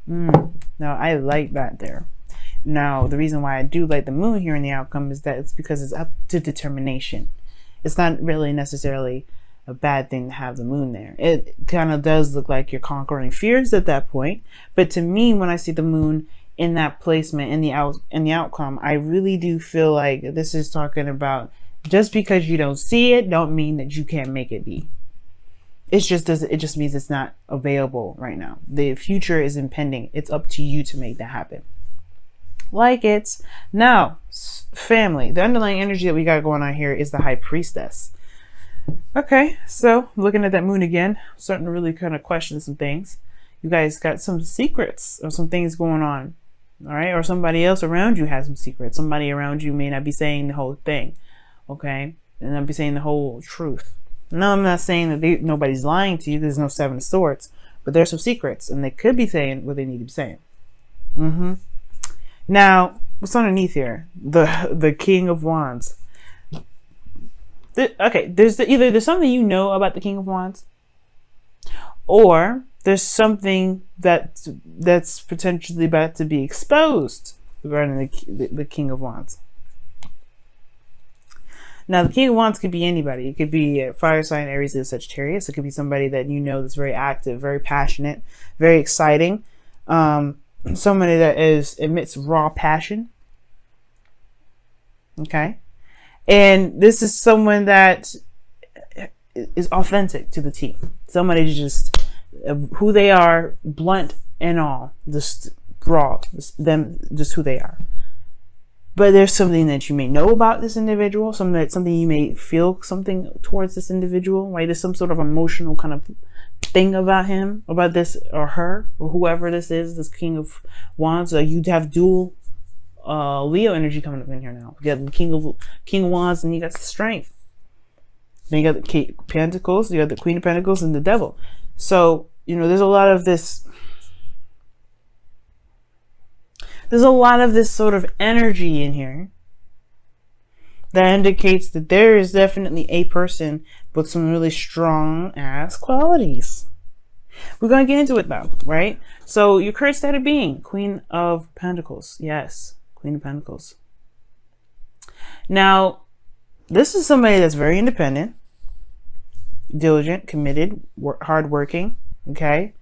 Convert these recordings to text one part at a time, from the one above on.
Now, I like that there. Now, the reason why I do like the moon here in the outcome is that it's because it's up to determination. It's not really necessarily a bad thing to have the moon there. It kind of does look like you're conquering fears at that point. But to me, when I see the moon in that placement, in the outcome, I really do feel like this is talking about just because you don't see it, don't mean that you can't make it be. It just means it's not available right now. The future is impending. It's up to you to make that happen. Like it. Now, family. The underlying energy that we got going on here is the High Priestess. Okay, so looking at that moon again, starting to really kind of question some things. You guys got some secrets or some things going on. All right, or somebody else around you has some secrets. Somebody around you may not be saying the whole thing. Okay, and not be saying the whole truth. No, I'm not saying that nobody's lying to you. There's no Seven of Swords, but there's some secrets, and they could be saying what they need to be saying. Now, what's underneath here? The King of Wands. Okay, either there's something you know about the King of Wands, or there's something that's potentially about to be exposed regarding the King of Wands. Now, the King of Wands could be anybody. It could be a fire sign, Aries, Leo, Sagittarius. It could be somebody that you know that's very active, very passionate, very exciting. Somebody that emits raw passion. Okay. And this is someone that is authentic to the T. Somebody just who they are, blunt and all, just raw, just who they are. But there's something that you may know about this individual, something you may feel something towards this individual, right? There's some sort of emotional kind of thing about him, about this or her, or whoever this is, this King of Wands. You'd have dual Leo energy coming up in here now. You got the King of Wands, and you got the Strength. Then you got the King of Pentacles, you got the Queen of Pentacles, and the Devil. So, you know, there's a lot of this. There's a lot of this sort of energy in here that indicates that there is definitely a person with some really strong ass qualities. We're going to get into it though, right? So your current state of being, Queen of Pentacles. Yes, Queen of Pentacles. Now, this is somebody that's very independent, diligent, committed, hardworking, okay?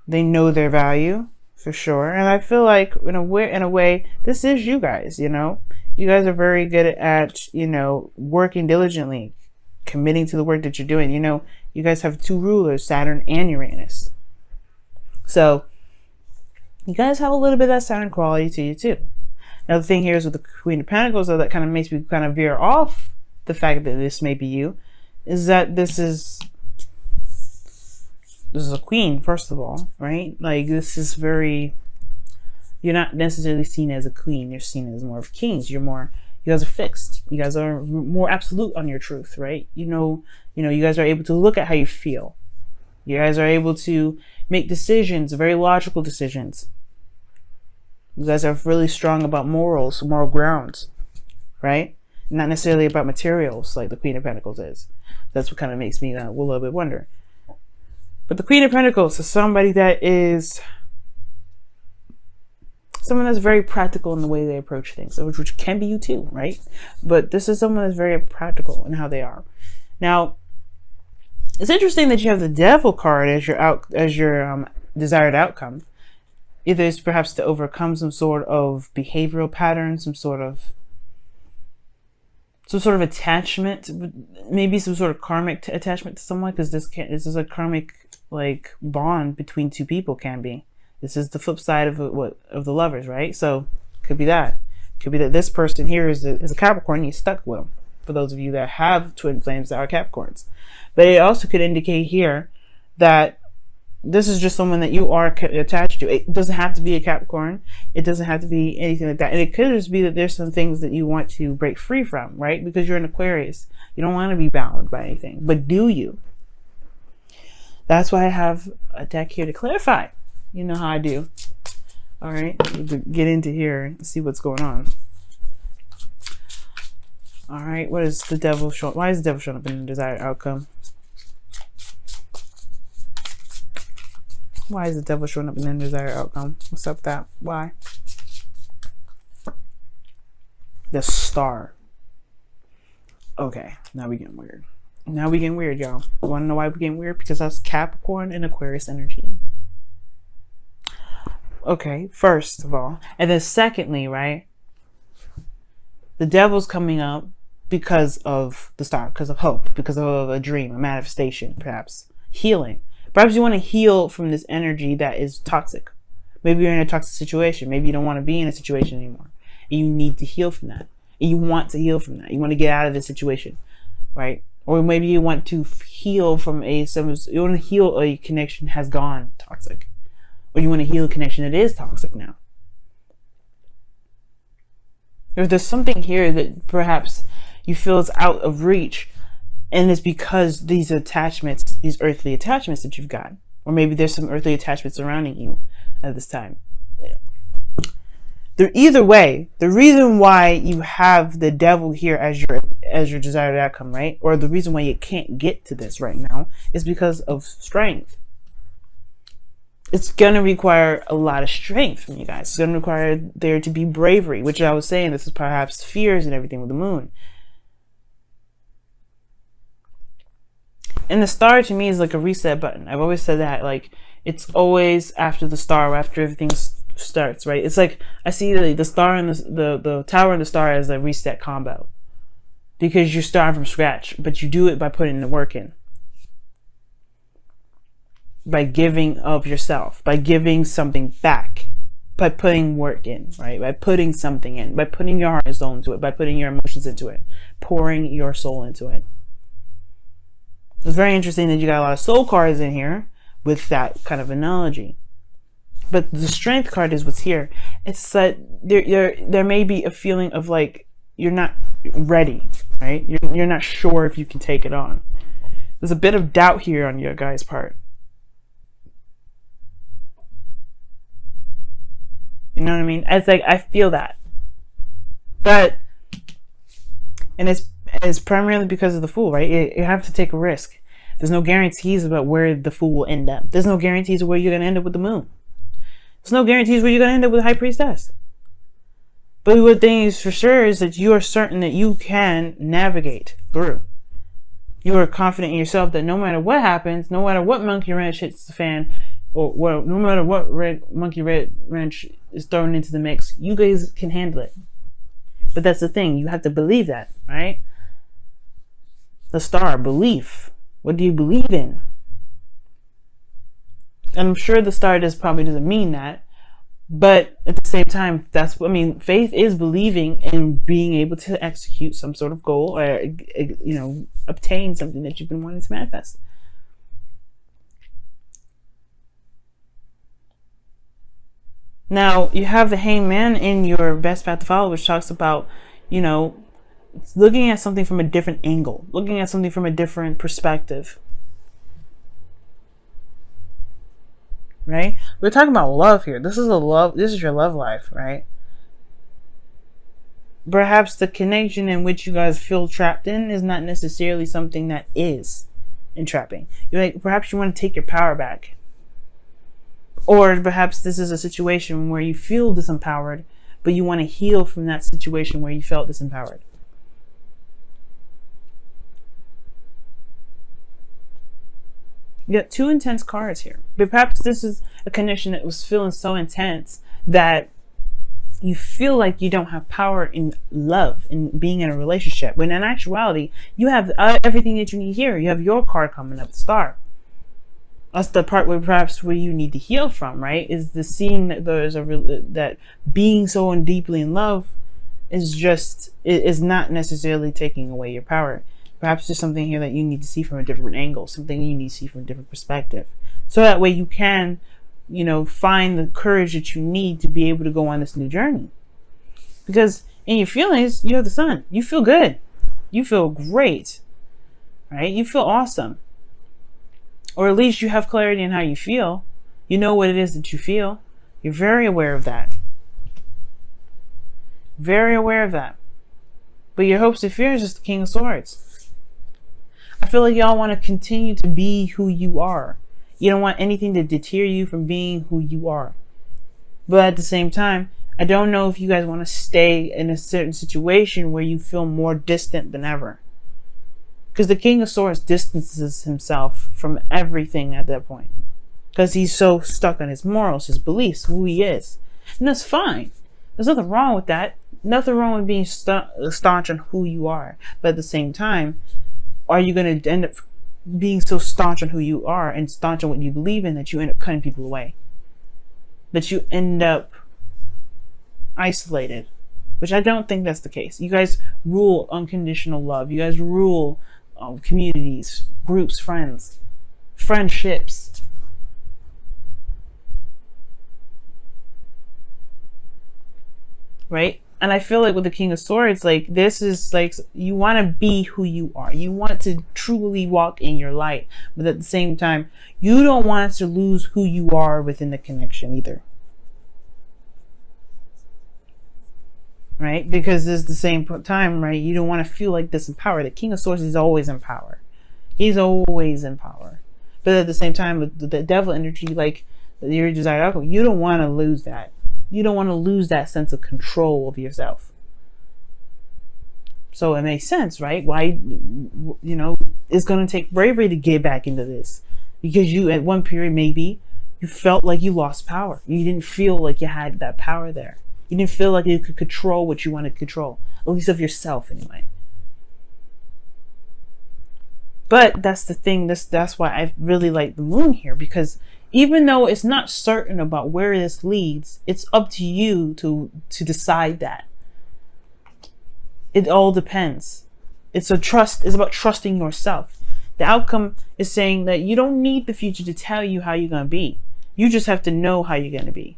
They know their value. For sure. And I feel like in a way, this is you guys, you know. You guys are very good at, you know, working diligently, committing to the work that you're doing. You know, you guys have two rulers, Saturn and Uranus. So you guys have a little bit of that Saturn quality to you too. Now the thing here is with the Queen of Pentacles, though, that kind of makes me kind of veer off the fact that this may be you, is that this is a queen, first of all, right? Like, this is very, you're not necessarily seen as a queen, you're seen as more of kings. You guys are fixed. You guys are more absolute on your truth, right? You know, you guys are able to look at how you feel. You guys are able to make decisions, very logical decisions. You guys are really strong about morals, moral grounds, right? Not necessarily about materials like the Queen of Pentacles is. That's what kind of makes me a little bit wonder. But the Queen of Pentacles is somebody that is someone that's very practical in the way they approach things, which can be you too, right? But this is someone that's very practical in how they are. Now, it's interesting that you have the Devil card as your desired outcome. Either it's perhaps to overcome some sort of behavioral pattern, some sort of attachment, maybe some sort of karmic attachment to someone, because this is a karmic like bond between two people. Can be. This is the flip side of the lovers, right? So could be that. Could be that this person here is a Capricorn. You're stuck with them. For those of you that have twin flames that are Capricorns, but it also could indicate here that this is just someone that you are attached to. It doesn't have to be a Capricorn. It doesn't have to be anything like that. And it could just be that there's some things that you want to break free from, right? Because you're an Aquarius. You don't want to be bound by anything. But do you? That's why I have a deck here to clarify. You know how I do. All right. Get into here and see what's going on. All right. What is the Devil showing? Why is the Devil showing up in the desired outcome? Why is the devil showing up in the undesired outcome? What's up with that? Why? The star. Okay, now we getting weird. Now we getting weird, y'all. You want to know why we getting weird? Because that's Capricorn and Aquarius energy. Okay, first of all. And then secondly, right? The devil's coming up because of the star, because of hope, because of a dream, a manifestation, perhaps. Healing. Perhaps you want to heal from this energy that is toxic. Maybe you're in a toxic situation. Maybe you don't want to be in a situation anymore. And you need to heal from that. And you want to heal from that. You want to get out of this situation, right? Or maybe you want to heal from you want to heal a connection has gone toxic. Or you want to heal a connection that is toxic now. If there's something here that perhaps you feel is out of reach, and it's because these attachments, these earthly attachments that you've got, or maybe there's some earthly attachments surrounding you at this time. Either way, the reason why you have the devil here as your desired outcome, right? Or the reason why you can't get to this right now is because of strength. It's going to require a lot of strength from you guys. It's going to require there to be bravery, which I was saying, this is perhaps fears and everything with the moon. And the star to me is like a reset button. I've always said that, like, it's always after the star, after everything starts, right? It's like, I see the star and the tower and the star as a reset combo. Because you're starting from scratch, but you do it by putting the work in. By giving of yourself, by giving something back, by putting work in, right? By putting something in, by putting your heart and soul into it, by putting your emotions into it, pouring your soul into it. It's very interesting that you got a lot of soul cards in here with that kind of analogy. But the strength card is what's here. It's that there may be a feeling of like you're not ready, right? You're not sure if you can take it on. There's a bit of doubt here on your guys' part. You know what I mean? It's like, I feel that. But, and it's primarily because of the Fool, right? You have to take a risk. There's no guarantees about where the Fool will end up. There's no guarantees of where you're going to end up with the Moon. There's no guarantees where you're going to end up with High Priestess. But what thing is for sure is that you are certain that you can navigate through. You are confident in yourself that no matter what happens, no matter what monkey wrench hits the fan, or well, no matter what monkey wrench is thrown into the mix, you guys can handle it. But that's the thing, you have to believe that, right? The star, belief. What do you believe in? And I'm sure the star probably doesn't mean that, but at the same time, that's what I mean. Faith is believing in being able to execute some sort of goal, or obtain something that you've been wanting to manifest. Now, you have the Hangman in your best path to follow, which talks about, looking at something from a different angle, looking at something from a different perspective. Right? We're talking about love here. This is your love life, right? Perhaps the connection in which you guys feel trapped in is not necessarily something that is entrapping. Perhaps you want to take your power back. Or perhaps this is a situation where you feel disempowered, but you want to heal from that situation where you felt disempowered. You got two intense cards here. But perhaps this is a connection that was feeling so intense that you feel like you don't have power in love, in being in a relationship. When in actuality, you have everything that you need here. You have your card coming up, the Star. That's the part where perhaps where you need to heal from, right? Is the seeing that there's that being so deeply in love is not necessarily taking away your power. Perhaps there's something here that you need to see from a different angle, something you need to see from a different perspective. So that way you can, find the courage that you need to be able to go on this new journey. Because in your feelings, you have the Sun. You feel good. You feel great, right? You feel awesome. Or at least you have clarity in how you feel. You know what it is that you feel. You're very aware of that. Very aware of that. But your hopes and fears is the King of Swords. I feel like y'all want to continue to be who you are. You don't want anything to deter you from being who you are. But at the same time, I don't know if you guys want to stay in a certain situation where you feel more distant than ever. Because the King of Swords distances himself from everything at that point. Because he's so stuck on his morals, his beliefs, who he is. And that's fine. There's nothing wrong with that. Nothing wrong with being staunch on who you are. But at the same time, are you going to end up being so staunch on who you are and staunch on what you believe in that you end up cutting people away? That you end up isolated? Which I don't think that's the case. You guys rule unconditional love. You guys rule communities, groups, friends, friendships. Right? And I feel like with the King of Swords, like, this is like, you want to be who you are. You want to truly walk in your light. But at the same time, you don't want to lose who you are within the connection either. Right? Because there's the same time, right? You don't want to feel like disempowered. The King of Swords is always in power. He's always in power. But at the same time, with the devil energy, like your desired outcome, you don't want to lose that. You don't want to lose that sense of control of yourself. So it makes sense, right? Why, you know, it's going to take bravery to get back into this. Because you, at one period, maybe, you felt like you lost power. You didn't feel like you had that power there. You didn't feel like you could control what you wanted to control. At least of yourself, anyway. But that's the thing. That's why I really like the moon here. Because even though it's not certain about where this leads, it's up to you to decide that. It all depends. It's about trusting yourself. The outcome is saying that you don't need the future to tell you how you're going to be. You just have to know how you're going to be.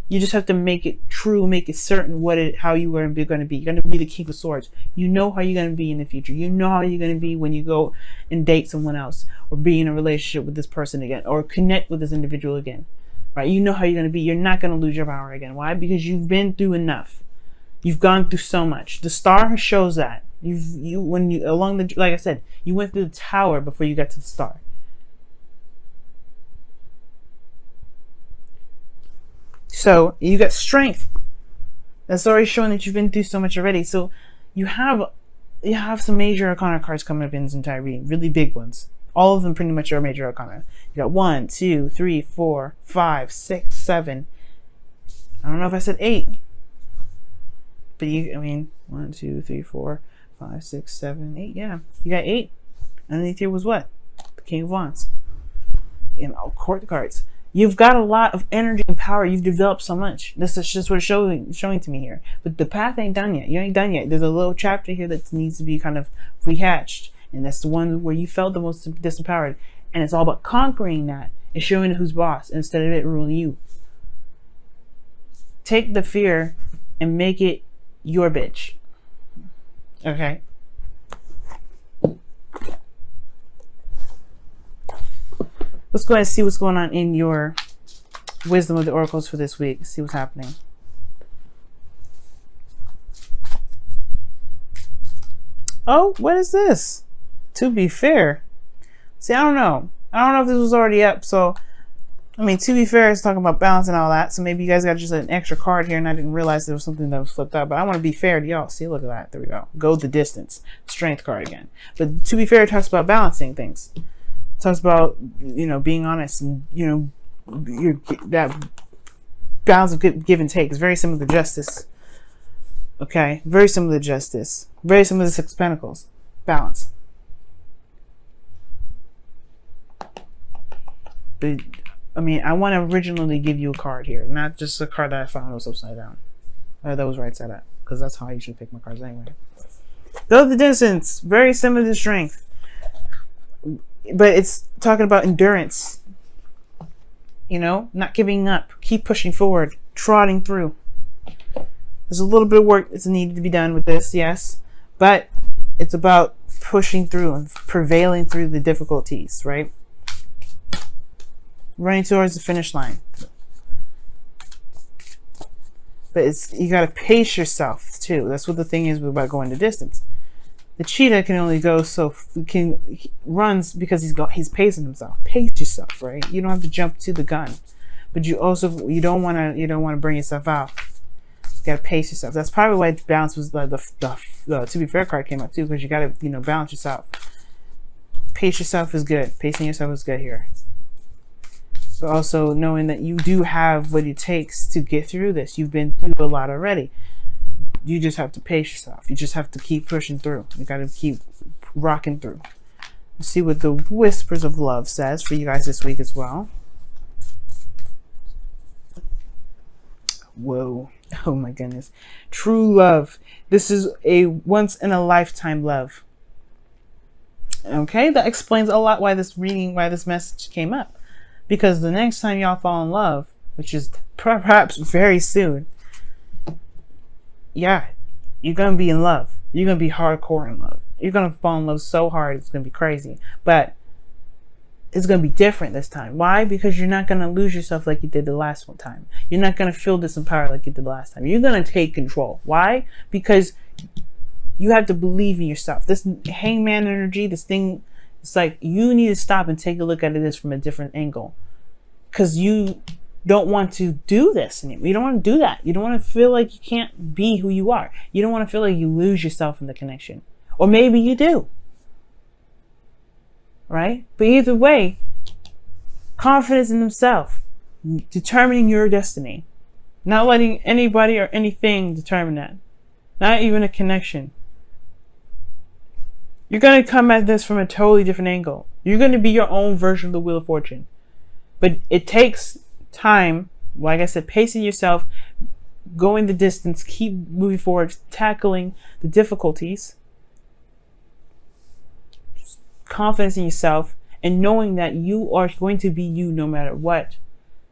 You just have to make it true, make it certain how you are going to be. You're going to be the King of Swords. You know how you're going to be in the future. You know how you're going to be when you go and date someone else, or be in a relationship with this person again, or connect with this individual again, right? You know how you're going to be. You're not going to lose your power again. Why? Because you've been through enough. You've gone through so much. The star shows that. Like I said, you went through the tower before you got to the star. So you got strength. That's already showing that you've been through so much already. So you have some major arcana cards coming up in this entire reading, really big ones. All of them pretty much are major arcana. You got 1, 2, 3, 4, 5, 6, 7. I don't know if I said 8. But 1, 2, 3, 4, 5, 6, 7, 8. Yeah, you got 8. Underneath here was what? The King of Wands. Court cards. You've got a lot of energy and power. You've developed so much. This is just what it's showing to me here. But the path ain't done yet. You ain't done yet. There's a little chapter here that needs to be kind of rehatched. And that's the one where you felt the most disempowered. And it's all about conquering that and showing who's boss instead of it ruling you. Take the fear and make it your bitch. Okay? Let's go ahead and see what's going on in your wisdom of the oracles for this week. See what's happening. Oh, what is this? To be fair. See, I don't know. I don't know if this was already up. So, to be fair, it's talking about balance and all that. So maybe you guys got just an extra card here and I didn't realize there was something that was flipped out. But I want to be fair to y'all. See, look at that. There we go. Go the distance. Strength card again. But to be fair, it talks about balancing things. Talks about, being honest and, that balance of give and take is very similar to justice. Okay? Very similar to justice. Very similar to Six of Pentacles. Balance. But, I want to originally give you a card here. Not just a card that I found was upside down. That was right side up. Because that's how I usually pick my cards anyway. Go the distance. Very similar to strength. But it's talking about endurance. Not giving up. Keep pushing forward. Trotting through. There's a little bit of work that's needed to be done with this, yes. But it's about pushing through and prevailing through the difficulties, right? Running towards the finish line. But you got to pace yourself, too. That's what the thing is about going the distance. The cheetah can only go he runs because he's pacing himself. Pace yourself, right? You don't have to jump to the gun, but you don't want to burn yourself out. You gotta pace yourself. That's probably why balance was the to be fair card came out too, because you gotta balance yourself. Pace yourself is good. Pacing yourself is good here. But also knowing that you do have what it takes to get through this. You've been through a lot already. You just have to pace yourself. You just have to keep pushing through. You got to keep rocking through. Let's see what the Whispers of Love says for you guys this week as well. Whoa. Oh my goodness. True love. This is a once in a lifetime love. Okay, that explains a lot why this message came up. Because the next time y'all fall in love, which is perhaps very soon, yeah, you're going to be in love. You're going to be hardcore in love. You're going to fall in love so hard, it's going to be crazy. But it's going to be different this time. Why? Because you're not going to lose yourself like you did the last one time. You're not going to feel disempowered like you did the last time. You're going to take control. Why? Because you have to believe in yourself. This hangman energy, this thing, it's like you need to stop and take a look at this from a different angle. Because you don't want to do this anymore. You don't want to do that. You don't want to feel like you can't be who you are. You don't want to feel like you lose yourself in the connection. Or maybe you do. Right? But either way, confidence in himself, determining your destiny, not letting anybody or anything determine that. Not even a connection. You're going to come at this from a totally different angle. You're going to be your own version of the Wheel of Fortune. But it takes time, like I said, pacing yourself, going the distance, keep moving forward, tackling the difficulties, confidence in yourself, and knowing that you are going to be you no matter what.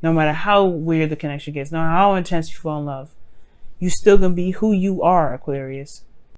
No matter how weird the connection gets, no matter how intense you fall in love, you're still going to be who you are, Aquarius.